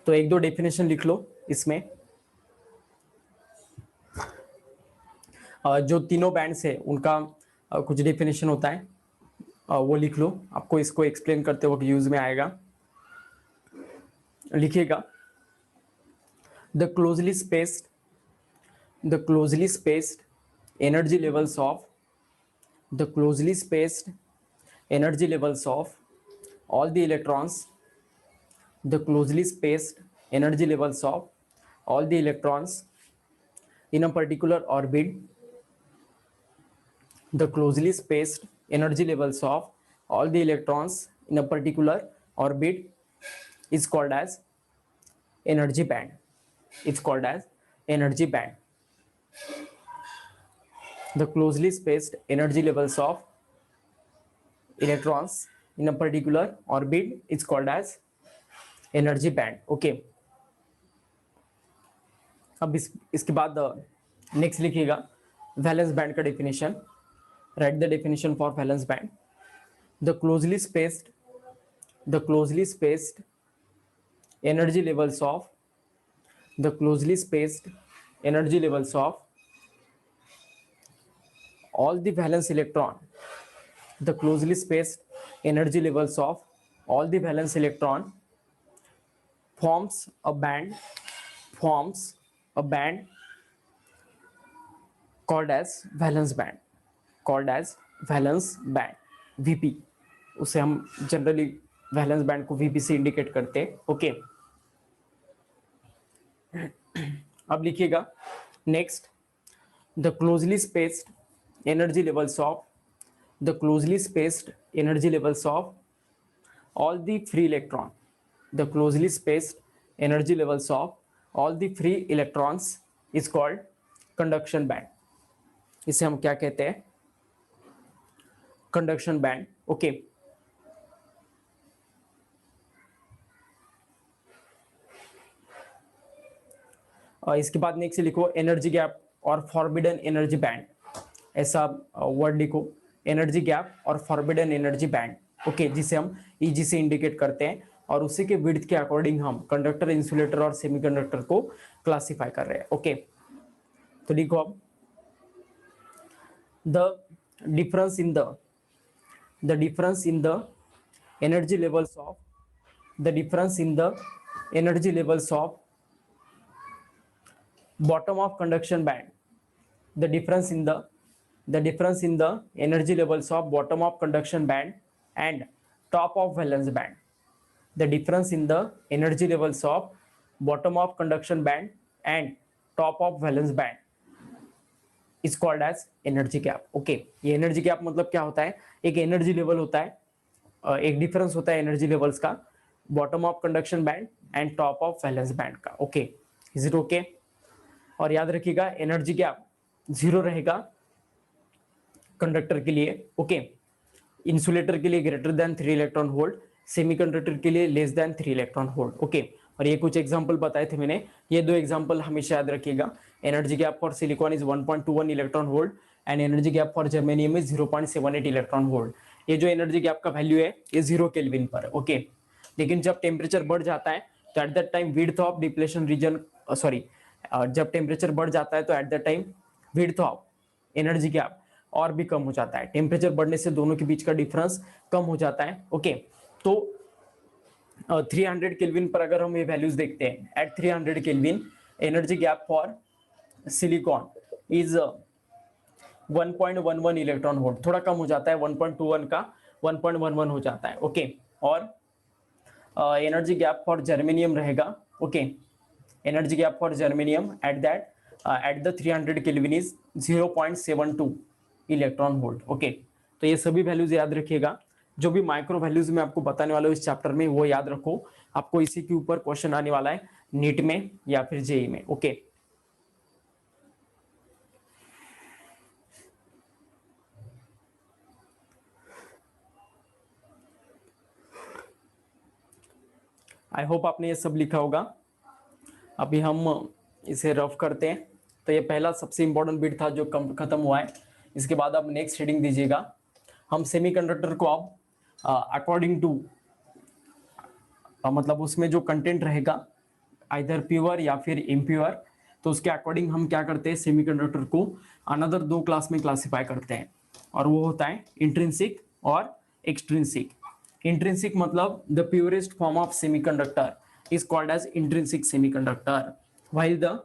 तो एक दो डेफिनेशन लिख लो इसमें। जो तीनों बैंड्स है उनका कुछ डेफिनेशन होता है, वो लिख लो, आपको इसको एक्सप्लेन करते वक्त यूज में आएगा। लिखिएगा, the closely spaced energy levels of the closely spaced energy levels of all the electrons, the closely spaced energy levels of all the electrons in a particular orbit, the closely spaced energy levels of all the electrons in a particular orbit is called as energy band. It's called as energy band. The closely spaced energy levels of electrons in a particular orbit is called as energy band. Okay. अब इसके बाद next लिखिएगा valence band का definition. Right the definition for valence band. The closely spaced energy levels of all the valence electron, the closely spaced energy levels of all the valence electron forms a band called as valence band, VP। उसे हम generally valence band को VP से indicate करते हैं। Okay, अब लिखिएगा next, the closely spaced energy levels of all the free electron, the closely spaced energy levels of all the free electrons is called conduction band। इसे हम क्या कहते हैं? Conduction band. ओके, और इसके बाद नेक्स्ट लिखो एनर्जी गैप और फॉरबिडन एनर्जी बैंड। ऐसा वर्ड लिखो, एनर्जी गैप और फॉरबिडन एनर्जी बैंड। ओके, जिसे हम ईजी से इंडिकेट करते हैं और उसी के विड्थ के अकॉर्डिंग हम कंडक्टर, इंसुलेटर और सेमीकंडक्टर को क्लासिफाई कर रहे हैं। ओके, तो लिखो अब the difference in the energy levels of bottom of conduction band, the difference in the energy levels of bottom of conduction band and top of valence band, the difference in the energy levels of bottom of conduction band and top of valence band is called as energy gap। Okay, ये energy gap मतलब क्या होता है? एक energy level होता है, एक difference होता है एनर्जी लेवल्स का bottom of conduction band and top of valence band का। Okay, is it okay? और याद रखिएगा एनर्जी गैप 0 रहेगा कंडक्टर के लिए। ओके, इंसुलेटर के लिए greater than 3 electron volt, semiconductor के लिए less than 3 electron volt. Okay, और ये कुछ एग्जांपल बताए थे मैंने, ये दो एग्जांपल हमेशा याद रखिएगा। Energy gap for silicon is 1.21 electron volt and energy gap for germanium is 0.78 electron volt. ये जो एनर्जी गैप का वैल्यू है ये 0 केल्विन पर। ओके, लेकिन जब टेम्परेचर बढ़ जाता है तो at that time width of depletion region, जब टेम्परेचर बढ़ जाता है तो at the time width of energy gap और भी कम हो जाता है। टेम्परेचर बढ़ने से दोनों के बीच का डिफरेंस कम हो जाता है। ओके, तो 300 केल्विन पर अगर हम ये वैल्यूज देखते हैं, at 300 kelvin energy gap for silicon is 1.11 electron volt, थोड़ा कम हो जाता है 1.21 का 1.11 हो जाता है। ओके, और एनर्जी गैप फॉर जर्मेनियम रहेगा। Okay, energy gap for germanium at the 300 kelvin is 0.72 electron volt. Okay, तो ये सभी वैल्यूज याद रखिएगा। जो भी माइक्रो वैल्यूज मैं आपको बताने वाला हूँ इस चैप्टर में वो याद रखो, आपको इसी के ऊपर क्वेश्चन आने वाला है नीट में या फिर जेई में। ओके, आई होप आपने ये सब लिखा होगा। अभी हम इसे रफ करते हैं। तो ये पहला सबसे इंपॉर्टेंट बिट था जो खत्म हुआ है। इसके बाद आप नेक्स्ट हेडिंग दीजिएगा। हम सेमीकंडक्टर को अब अकॉर्डिंग टू मतलब उसमें जो कंटेंट रहेगा आइदर प्योर या फिर इम्प्योर, तो उसके अकॉर्डिंग हम क्या करते हैं, सेमीकंडक्टर को अनदर दो क्लास में क्लासिफाई करते हैं, और वो होता है इंट्रिंसिक और एक्सट्रिंसिक। इंट्रिंसिक मतलब the purest form of semiconductor is called as intrinsic semiconductor, while the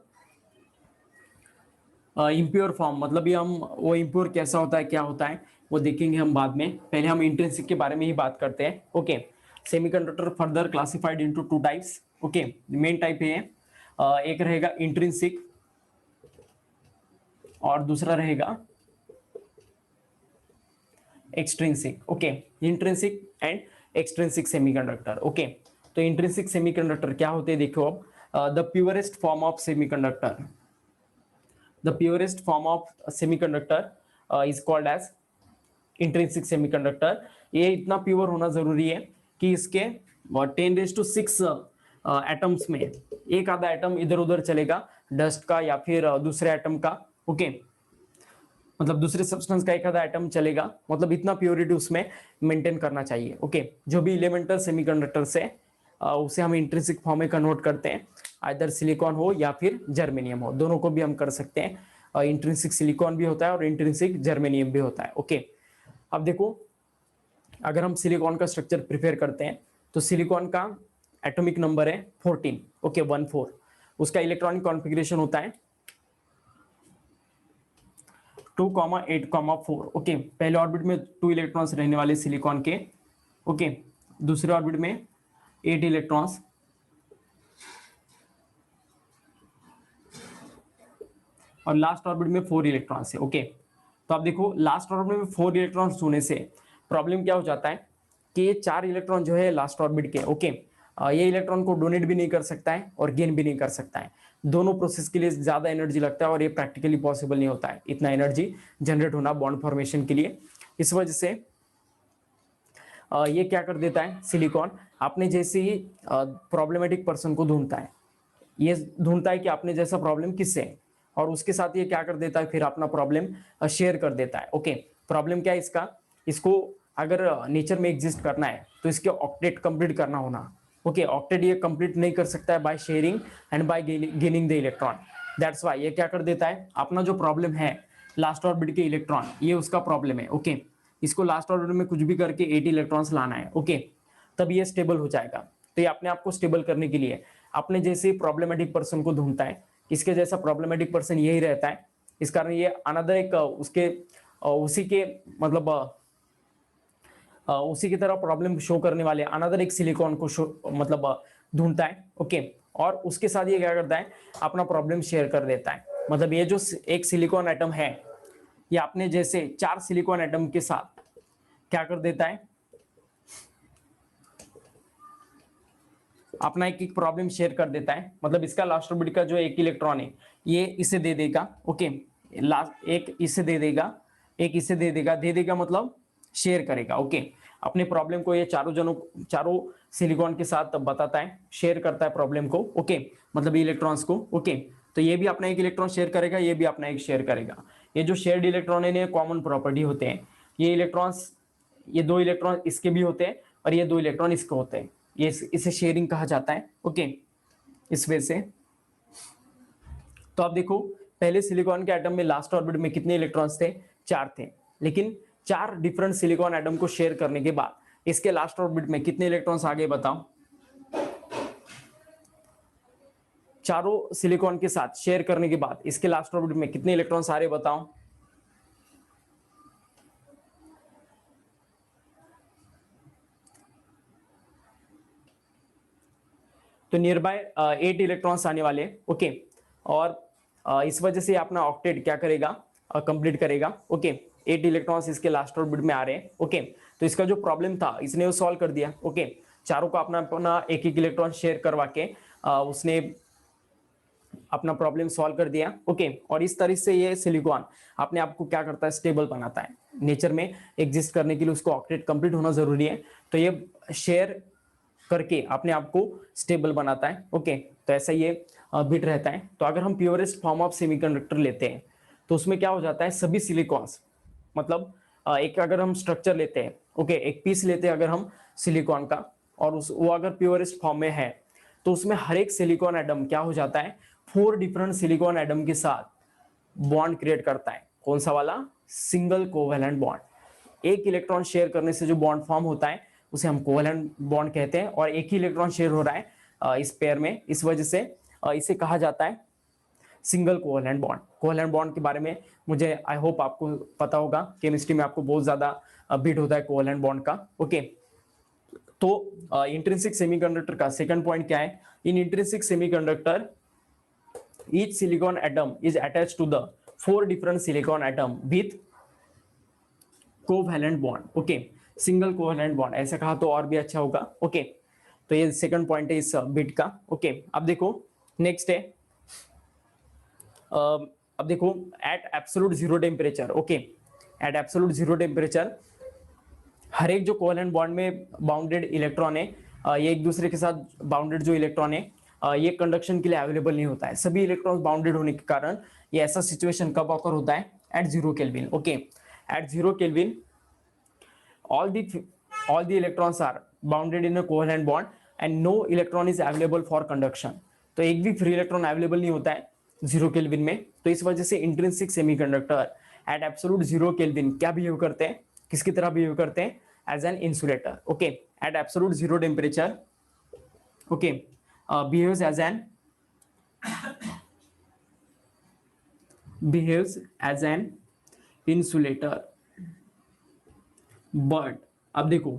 impure form मतलब ये हम वो इम्प्योर कैसा होता है क्या होता है वो देखेंगे हम बाद में, पहले हम इंट्रिंसिक के बारे में ही बात करते हैं। Okay, semiconductor further classified into two types. Okay, main type है एक रहेगा इंट्रिंसिक और दूसरा रहेगा extrinsic. Okay, intrinsic and extrinsic semiconductor. Okay, तो इंट्रिंसिक सेमीकंडक्टर क्या होते हैं देखो, अब the purest form of semiconductor, the purest form of semiconductor is called as intrinsic semiconductor। ये इतना प्योर होना जरूरी है कि इसके 10⁶ एटम्स में एक आधा एटम इधर उधर चलेगा, डस्ट का या फिर दूसरे एटम का। ओके, मतलब दूसरे सब्सटेंस का एक आधा एटम चलेगा, मतलब इतना प्योरिटी उसमें मेंटेन करना चाहिए। ओके, जो भी एलिमेंटल सेमीकंडक्टर से उसे हम इंट्रिंसिक फॉर्म में कन्वर्ट करते हैं, आइदर सिलिकॉन हो या फिर जर्मेनियम हो, दोनों को भी हम कर सकते हैं। इंट्रिंसिक सिलिकॉन भी होता है और इंट्रिंसिक जर्मेनियम भी होता है। ओके, अब देखो अगर हम सिलिकॉन का स्ट्रक्चर प्रिपेयर करते हैं तो सिलिकॉन का एटॉमिक नंबर है 14। ओके, 14। उसका इलेक्ट्रॉनिक कॉन्फ़िगरेशन होता है 2,8,4। ओके, पहले ऑर्बिट में 2 इलेक्ट्रॉन्स रहने वाले सिलिकॉन के। ओके, दूसरे ऑर्बिट में 8 इलेक्ट्रॉन्स, और लास्ट ऑर्बिट में 4 इलेक्ट्रॉन्स है। ओके, तो आप देखो लास्ट ऑर्बिट में 4 इलेक्ट्रॉन्स होने से प्रॉब्लम क्या हो जाता है कि ये 4 इलेक्ट्रॉन जो है लास्ट ऑर्बिट के, ओके, ये इलेक्ट्रॉन को डोनेट भी नहीं कर सकता है और गेन भी नहीं कर सकता है। दोनों प्रोसेस के लिए ज्यादा एनर्जी लगता है और ये प्रैक्टिकली पॉसिबल नहीं होता है इतना एनर्जी जनरेट होना बॉन्ड फॉर्मेशन के लिए। इस वजह से ये क्या कर देता है सिलिकॉन, आपने जैसे ही प्रॉब्लमेटिक पर्सन को ढूंढता है, ये ढूंढता है कि आपने जैसा प्रॉब्लम किससे है, और उसके साथ ये क्या कर देता है फिर अपना प्रॉब्लम शेयर कर देता है। ओके, प्रॉब्लम क्या है इसका, इसको अगर नेचर में एग्जिस्ट करना है तो इसके ऑक्टेट कंप्लीट करना होना। ओके, ऑक्टेट ये कंप्लीट नहीं कर सकता है by sharing and bye gaining the electron. That's why ये क्या कर देता है, अपना जो प्रॉब्लम है लास्ट ऑर्बिट के इलेक्ट्रॉन, ये उसका प्रॉब्लम है। ओके, इसको लास्ट ऑर्बिट में कुछ भी करके 8 इलेक्ट्रॉन्स लाना है। ओके, तब ये स्टेबल हो जाएगा। तो ये अपने आप को स्टेबल करने के लिए अपने जैसे प्रॉब्लमेटिक पर्सन को ढूंढता है, इसके जैसा प्रॉब्लमेटिक पर्सन यही रहता है, इस कारण ये अनदर एक उसके उसी के मतलब उसी की तरह प्रॉब्लम शो करने वाले अनदर एक सिलिकॉन को शो मतलब ढूंढता है। ओके, और उसके साथ ये क्या करता है अपना प्रॉब्लम शेयर कर देता है। मतलब ये जो एक सिलिकॉन एटम है ये अपने जैसे 4 सिलिकॉन एटम के साथ क्या कर देता है, अपना एक एक प्रॉब्लम शेयर कर देता है। मतलब इसका लास्ट ऑर्बिट का जो एक इलेक्ट्रॉन है ये इसे दे देगा। ओके, लास्ट एक इसे दे देगा, एक इसे दे देगा मतलब शेयर करेगा। ओके, अपने प्रॉब्लम को ये चारों सिलिकॉन के साथ बताता है, शेयर करता है प्रॉब्लम को। ओके, मतलब इलेक्ट्रॉन्स को। ओके, तो ये भी अपना एक इलेक्ट्रॉन शेयर करेगा, ये भी अपना एक शेयर करेगा। ये जो शेयर्ड इलेक्ट्रॉन है कॉमन प्रॉपर्टी होते हैं। ये इलेक्ट्रॉन्स, ये 2 इलेक्ट्रॉन इसके भी होते हैं और ये 2 इलेक्ट्रॉन इसके होते हैं, ये इसे शेयरिंग कहा जाता है। ओके, इस वजह से तो आप देखो पहले सिलिकॉन के एटम में लास्ट ऑर्बिट में कितने इलेक्ट्रॉन्स थे, 4 थे, लेकिन 4 डिफरेंट सिलिकॉन एटम को शेयर करने के बाद इसके लास्ट ऑर्बिट में कितने इलेक्ट्रॉन्स आ गए बताओ। चारों सिलिकॉन के साथ शेयर करने के बाद इसके लास्ट ऑर्बिट में कितने इलेक्ट्रॉन्स आ रहे बताओ। तो नियर बाय 8 इलेक्ट्रॉन्स आने वाले। ओके, और इस वजह से अपना ऑक्टेट क्या करेगा, कंप्लीट करेगा। ओके, 8 इलेक्ट्रॉन्स इसके लास्ट ऑर्बिट में आ रहे हैं। ओके, तो इसका जो प्रॉब्लम था इसने वो सॉल्व कर दिया। ओके, चारों को अपना अपना एक एक इलेक्ट्रॉन शेयर करवा के उसने अपना प्रॉब्लम सॉल्व कर दिया। ओके, और इस तरह से ये सिलिकॉन अपने आप को क्या करता है, स्टेबल बनाता है। नेचर में एग्जिस्ट करने के लिए उसको ऑक्टेट कंप्लीट होना जरूरी है, तो ये शेयर करके अपने आप को स्टेबल बनाता है। ओके, तो ऐसा ये बिट रहता है। तो अगर हम प्योरेस्ट फॉर्म ऑफ सेमीकंडक्टर लेते हैं तो उसमें क्या हो जाता है, सभी सिलिकॉन्स मतलब एक अगर हम स्ट्रक्चर लेते हैं, ओके, एक पीस लेते हैं अगर हम सिलिकॉन का, और वो अगर प्योरेस्ट फॉर्म में है तो उसमें हर एक सिलिकॉन एटम क्या हो जाता है, 4 डिफरेंट सिलिकॉन एटम के साथ बॉन्ड क्रिएट करता है। कौन सा वाला, सिंगल कोवेलेंट बॉन्ड। एक इलेक्ट्रॉन शेयर करने से जो बॉन्ड फॉर्म होता है उसे हम कोवेलेंट बॉन्ड कहते हैं, और एक ही इलेक्ट्रॉन शेयर हो रहा है इस पेयर में, इस वजह से इसे कहा जाता है single covalent bond. Covalent bond के बारे में मुझे आई होप आपको पता होगा, केमिस्ट्री में आपको बहुत ज्यादा बिट होता है कोवेलेंट बॉन्ड का। ओके, तो इंट्रिंसिक सेमीकंडक्टर का सेकंड पॉइंट क्या है, in intrinsic semiconductor each silicon atom is attached to the 4 different silicon atom with covalent bond। Okay, single covalent bond, ऐसा कहा तो और भी अच्छा होगा। ओके, तो ये सेकंड पॉइंट है इस बिट का। ओके, अब देखो नेक्स्ट है, अब देखो at absolute zero temperature. Okay, at absolute zero temperature हर एक जो कोवेलेंट बॉन्ड में बाउंडेड इलेक्ट्रॉन है, ये एक दूसरे के साथ बाउंडेड जो इलेक्ट्रॉन है, ये कंडक्शन के लिए अवेलेबल नहीं होता है। सभी इलेक्ट्रॉन्स बाउंडेड होने के कारण ये ऐसा सिचुएशन कब ऑकर होता है, at 0 kelvin. Okay, at 0 kelvin all the electrons are bounded in a covalent bond and no electron is available for conduction। तो एक भी फ्री इलेक्ट्रॉन अवेलेबल नहीं होता है 0 केल्विन में। तो इस वजह से intrinsic semiconductor at absolute 0 kelvin क्या बिहेव करते हैं, किसकी तरह बिहेव करते हैं, as an insulator. Okay, at absolute 0 temperature okay behaves as an insulator। but अब देखो,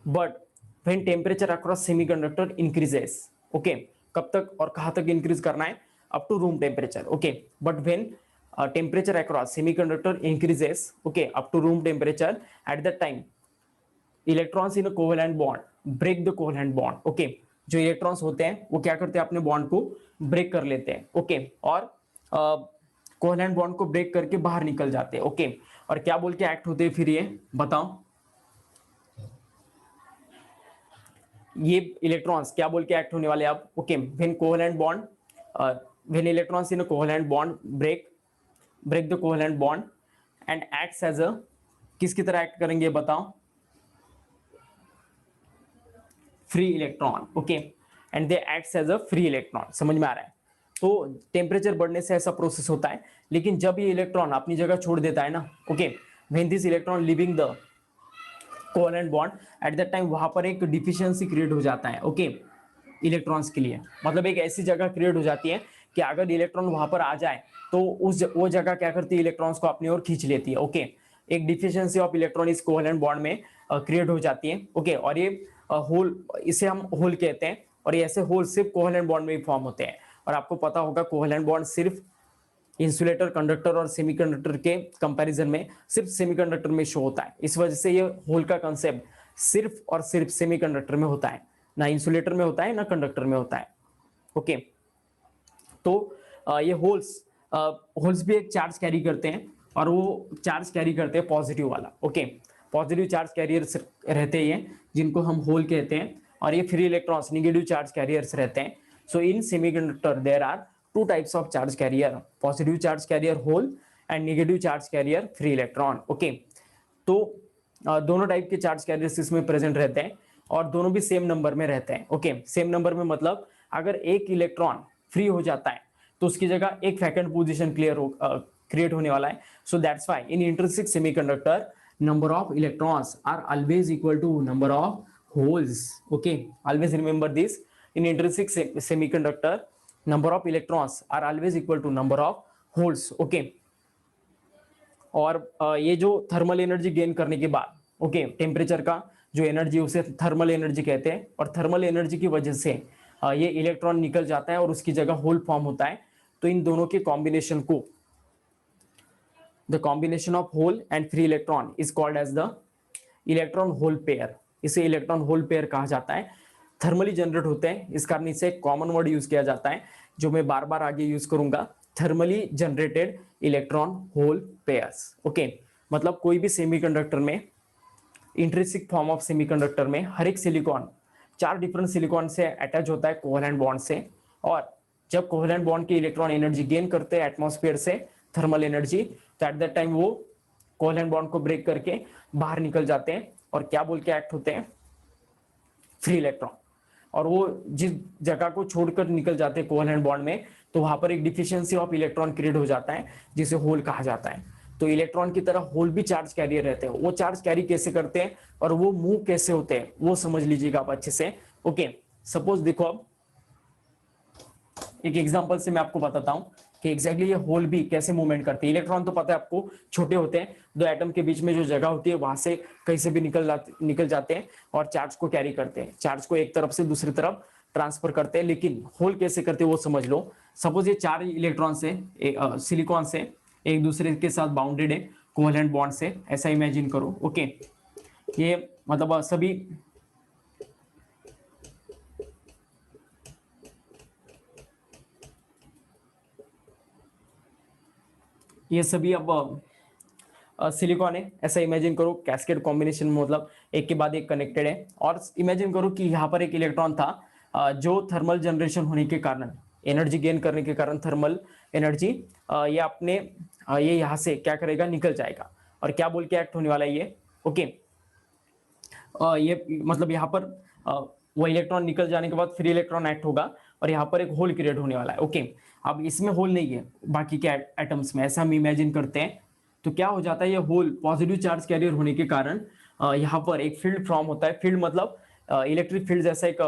but when temperature across semiconductor increases, okay, कब तक और कहां तक इंक्रीज करना है, up to room temperature। okay, but when temperature across semiconductor increases, okay, up to room temperature, at that time electrons in a covalent bond break the covalent bond। okay, जो electrons होते हैं वो क्या करते हैं, अपने बॉन्ड को break कर लेते हैं। ओके, और कोवेलेंट बॉन्ड को ब्रेक करके बाहर निकल जाते हैं। ओके, और क्या बोल के एक्ट होते हैं फिर, ये बताओ, ये इलेक्ट्रॉन्स क्या बोल के एक्ट होने वाले अब। Okay, when covalent bond when electrons in a covalent bond break the covalent bond and acts as a, किसकी तरह एक्ट करेंगे बताओ, free electron. Okay, and they acts as a free electron. समझ में आ रहा है। तो टेम्परेचर बढ़ने से ऐसा प्रोसेस होता है, लेकिन जब ये इलेक्ट्रॉन अपनी जगह छोड़ देता है ना, okay, when this electron living the covalent bond, at that time वहां पर एक डिफिशियंसी क्रिएट हो जाता है। ओके, इलेक्ट्रॉन्स के लिए, मतलब एक ऐसी जगह क्रिएट हो जाती है कि अगर इलेक्ट्रॉन वहां पर आ जाए तो वो जगह क्या करती है, इलेक्ट्रॉन्स को अपनी ओर खींच लेती है। ओके, एक डिफिशियंसी ऑफ इलेक्ट्रॉन इस कोवेलेंट बॉन्ड में क्रिएट हो जाती है। ओके, और ये होल, इसे हम होल कहते हैं, और ये ऐसे होल सिर्फ कोवेलेंट बॉन्ड में ही फॉर्म होते हैं। और आपको पता होगा कोवेलेंट बॉन्ड सिर्फ इंसुलेटर, कंडक्टर और सेमीकंडक्टर के कंपैरिजन में सिर्फ सेमीकंडक्टर में शो होता है। इस वजह से ये होल का कंसेप्ट सिर्फ और सिर्फ सेमीकंडक्टर में होता है, ना इंसुलेटर में होता है ना कंडक्टर में होता है। ओके, तो ये होल्स भी एक चार्ज कैरी करते हैं, और वो चार्ज कैरी करते हैं पॉजिटिव वाला। ओके, पॉजिटिव चार्ज कैरियर्स रहते हैं जिनको हम होल कहते हैं, और ये free electrons negative charge carriers रहते हैं। So in semiconductor there are 2 types of charge carrier, positive charge carrier hole and negative charge carrier free electron. Okay, तो दोनों टाइप के चार्ज कैरियर्स इसमें प्रेजेंट रहते हैं, और दोनों भी सेम नंबर में रहते हैं। ओके, सेम नंबर में मतलब अगर एक इलेक्ट्रॉन फ्री हो जाता है तो उसकी जगह एक वैकेंट पोजीशन क्रिएट होने वाला है। So that's why in intrinsic semiconductor number of electrons are always equal to number of holes। okay, always remember this, in intrinsic semiconductor number of electrons are always equal to number of holes। okay, और ये जो thermal energy gain करने के बाद, okay, temperature का जो energy उसे thermal energy कहते हैं, और थर्मल एनर्जी की वजह से ये इलेक्ट्रॉन निकल जाता है और उसकी जगह होल फॉर्म होता है। तो इन दोनों के कॉम्बिनेशन को, the combination of hole and free electron is called as the electron hole pair। इसे इलेक्ट्रॉन होल पेयर कहा जाता है। थर्मली जनरेट होते हैं, इस कारण इसे कॉमन वर्ड यूज किया जाता है जो मैं बार बार आगे यूज करूंगा, thermally generated electron hole pairs. Okay, मतलब कोई भी सेमीकंडक्टर में, इंट्रिंसिक फॉर्म ऑफ सेमीकंडक्टर में हर एक सिलिकॉन 4 डिफरेंट सिलिकॉन से अटैच होता है कोवेलेंट बॉन्ड से, और जब कोवेलेंट बॉन्ड के इलेक्ट्रॉन एनर्जी गेन करते हैं एटमॉस्फेयर से थर्मल एनर्जी, तो एट दैट टाइम वो कोवेलेंट बॉन्ड को ब्रेक करके बाहर निकल जाते हैं, और क्या बोल के एक्ट होते हैं, फ्री इलेक्ट्रॉन। और वो जिस जगह को छोड़कर निकल जाते हैं कोवैलेंट बॉन्ड में, तो वहां पर एक डिफिशियंसी ऑफ इलेक्ट्रॉन क्रिएट हो जाता है जिसे होल कहा जाता है। तो इलेक्ट्रॉन की तरह होल भी चार्ज कैरियर रहते हैं। वो चार्ज कैरी कैसे करते हैं और वो मूव कैसे होते हैं वो समझ लीजिएगा आप अच्छे से। ओके, सपोज देखो अब एक एग्जांपल से मैं आपको बताता हूं कि एग्जैक्टली ये होल भी कैसे मूवमेंट करते हैं। इलेक्ट्रॉन तो पता है आपको छोटे होते हैं, दो एटम के बीच में जो जगह होती है वहां से कहीं से भी निकल जाते हैं और चार्ज को कैरी करते हैं, चार्ज को एक तरफ से दूसरी तरफ ट्रांसफर करते हैं। लेकिन होल कैसे करते हैं वो समझ लो। सपोज ये 4 इलेक्ट्रॉन से सिलिकॉन से एक दूसरे के साथ बाउंडेड है कोवैलेंट बॉन्ड से, ऐसा इमेजिन करो। ओके, ये मतलब सभी अब सिलिकॉन है, ऐसा इमेजिन करो। कैस्केड कॉम्बिनेशन मतलब एक के बाद एक कनेक्टेड है। और इमेजिन करो कि यहाँ पर एक इलेक्ट्रॉन था जो थर्मल जनरेशन होने के कारण, एनर्जी गेन करने के कारण थर्मल एनर्जी ये अपने ये यहाँ से क्या करेगा, निकल जाएगा। और क्या बोल के एक्ट होने वाला है ये। ओके, ये मतलब यहाँ पर वो इलेक्ट्रॉन निकल जाने के बाद फ्री इलेक्ट्रॉन एक्ट होगा और यहाँ पर एक होल क्रिएट होने वाला है। ओके, अब इसमें होल नहीं है बाकी के एटम्स में, ऐसा हम इमेजिन करते हैं। तो क्या हो जाता है, ये होल पॉजिटिव चार्ज कैरियर होने के कारण यहाँ पर एक फील्ड फॉर्म होता है। फील्ड मतलब इलेक्ट्रिक फील्ड जैसा एक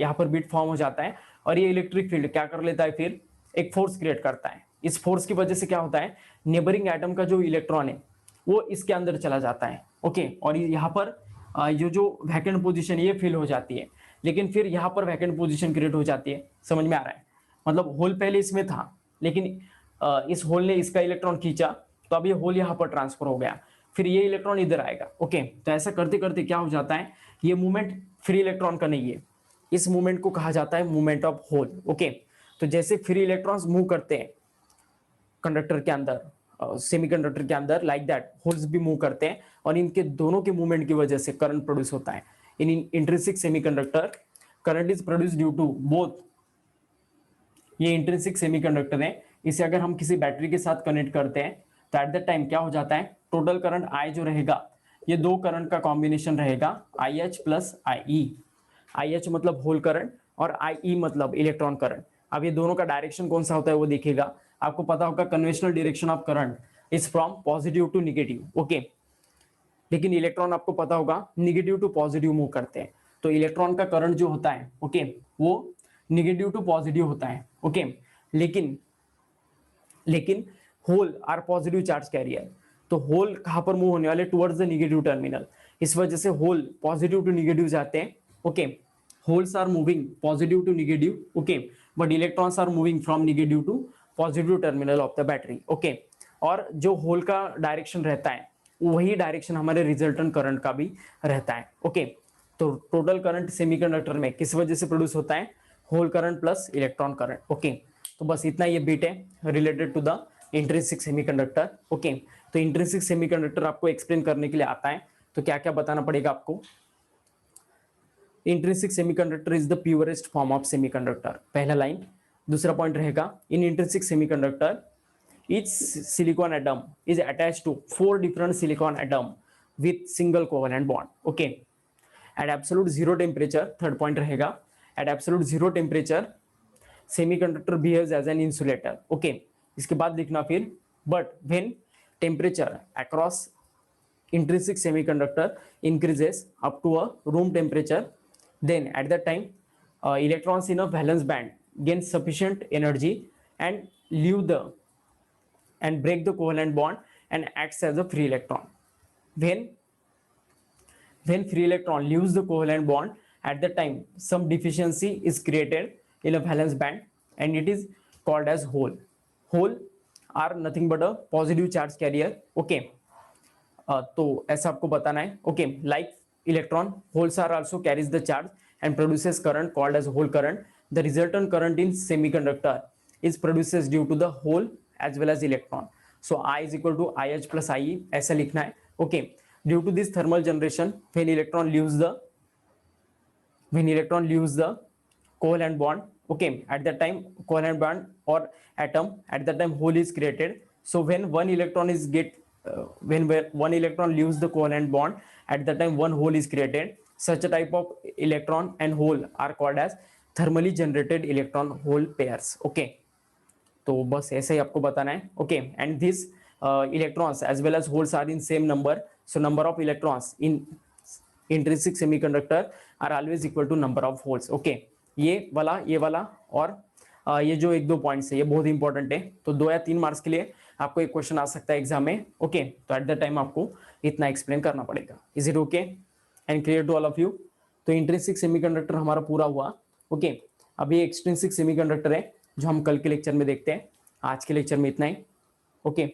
यहाँ पर बिट फॉर्म हो जाता है। और ये इलेक्ट्रिक फील्ड क्या कर लेता है, फिर एक फोर्स क्रिएट करता है। इस फोर्स की वजह से क्या होता है, नेबरिंग एटम का जो इलेक्ट्रॉन है वो इसके अंदर चला जाता है। ओके, और यहाँ पर ये जो वैकेंट पोजीशन ये फिल हो जाती है। लेकिन फिर यहाँ पर वैकेंट पोजीशन क्रिएट हो जाती है। समझ में आ रहा है, मतलब होल पहले इसमें था लेकिन इस होल ने इसका इलेक्ट्रॉन खींचा, तो अब ये होल यहाँ पर ट्रांसफर हो गया, फिर ये इलेक्ट्रॉन इधर आएगा। ओके, तो ऐसा करते करते क्या हो जाता है, ये मूवमेंट फ्री इलेक्ट्रॉन का नहीं है, इस मूवमेंट को कहा जाता है मूवमेंट ऑफ होल। ओके, तो जैसे फ्री इलेक्ट्रॉन्स मूव करते हैं कंडक्टर के अंदर, सेमीकंडक्टर के अंदर, लाइक दैट होल्स भी मूव करते हैं। और इनके दोनों के मूवमेंट की वजह से करंट प्रोड्यूस होता है। In intrinsic semiconductor current is produce due to both. ये इंट्रिंसिक सेमीकंडक्टर है, इसे अगर हम किसी बैटरी के साथ कनेक्ट करते हैं तो एट द टाइम क्या हो जाता है, टोटल करंट आई जो रहेगा ये दो करंट का कॉम्बिनेशन रहेगा, I H plus I E. I H मतलब होल करंट और आई ई मतलब इलेक्ट्रॉन करंट। अब ये दोनों का डायरेक्शन कौन सा होता है वो देखिएगा। आपको पता होगा conventional direction of current is from positive to negative. Okay, लेकिन इलेक्ट्रॉन आपको पता होगा निगेटिव टू पॉजिटिव मूव करते हैं। तो इलेक्ट्रॉन का करंट जो होता है ओके वो निगेटिव टू पॉजिटिव होता है। ओके, लेकिन hole are positive charge carrier. तो होल कहां पर मूव होने वाले, टुवर्ड्स द निगेटिव टर्मिनल। इस वजह से होल पॉजिटिव टू निगेटिव जाते हैं। Okay, holes are moving positive to negative. Okay, but electrons are moving from negative to positive terminal of the battery. Okay, और जो होल का डायरेक्शन रहता है वही डायरेक्शन हमारे रिजल्टेंट करंट का भी रहता है। ओके, तो टोटल करंट सेमीकंडक्टर में किस वजह से प्रोड्यूस होता है, hole current plus electron current. Okay, तो बस इतना ये बिट है related to the intrinsic semiconductor. Okay, तो इंट्रिंसिक सेमीकंडक्टर आपको एक्सप्लेन करने के लिए आता है तो क्या क्या बताना पड़ेगा आपको। Intrinsic semiconductor is the purest form of semiconductor, पहला लाइन। दूसरा पॉइंट रहेगा, in intrinsic semiconductor each silicon atom is attached to 4 different silicon atom with single covalent bond. Okay, at absolute zero temperature, third point रहेगा, at absolute zero temperature semiconductor behaves as an insulator. Okay, इसके बाद लिखना फिर, but when temperature across intrinsic semiconductor increases up to a room temperature, then at that time electrons in a valence band gain sufficient energy and leave the and break the covalent bond and acts as a free electron. When free electron leaves the covalent bond, at the time some deficiency is created in a valence band and it is called as hole. Hole are nothing but a positive charge carrier. Okay, तो ऐसा आपको बताना है। Okay, like electron, holes are also carries the charge and produces current called as hole current. The resultant current in semiconductor is produces due to the hole as well as electron. So I is equal to IH plus IE, ऐसा लिखना है। Okay, due to this thermal generation, when electron leaves the covalent bond, okay, at that time covalent bond or atom, at that time hole is created. So when one electron is when one electron leaves the covalent bond, at that time one hole is created. Such a type of electron and hole are called as thermally generated electron hole pairs. Okay, तो बस ऐसे ही आपको बताना है. Okay, and this electrons as well as holes are in same number, so number of electrons in intrinsic semiconductor are always equal to number of holes. Okay, ये वाला और ये जो एक दो पॉइंट्स है ये बहुत इंपॉर्टेंट है. तो 2 या 3 मार्क्स के लिए आपको एक क्वेश्चन आ सकता है एग्जाम में. ओके, तो एट द टाइम आपको इतना एक्सप्लेन करना पड़ेगा. Is it okay and clear to all of you? तो इंट्रिंसिक सेमीकंडक्टर हमारा पूरा हुआ. ओके, अभी एक्सट्रिंसिक सेमीकंडक्टर है जो हम कल के लेक्चर में देखते हैं. आज के लेक्चर में इतना ही. ओके.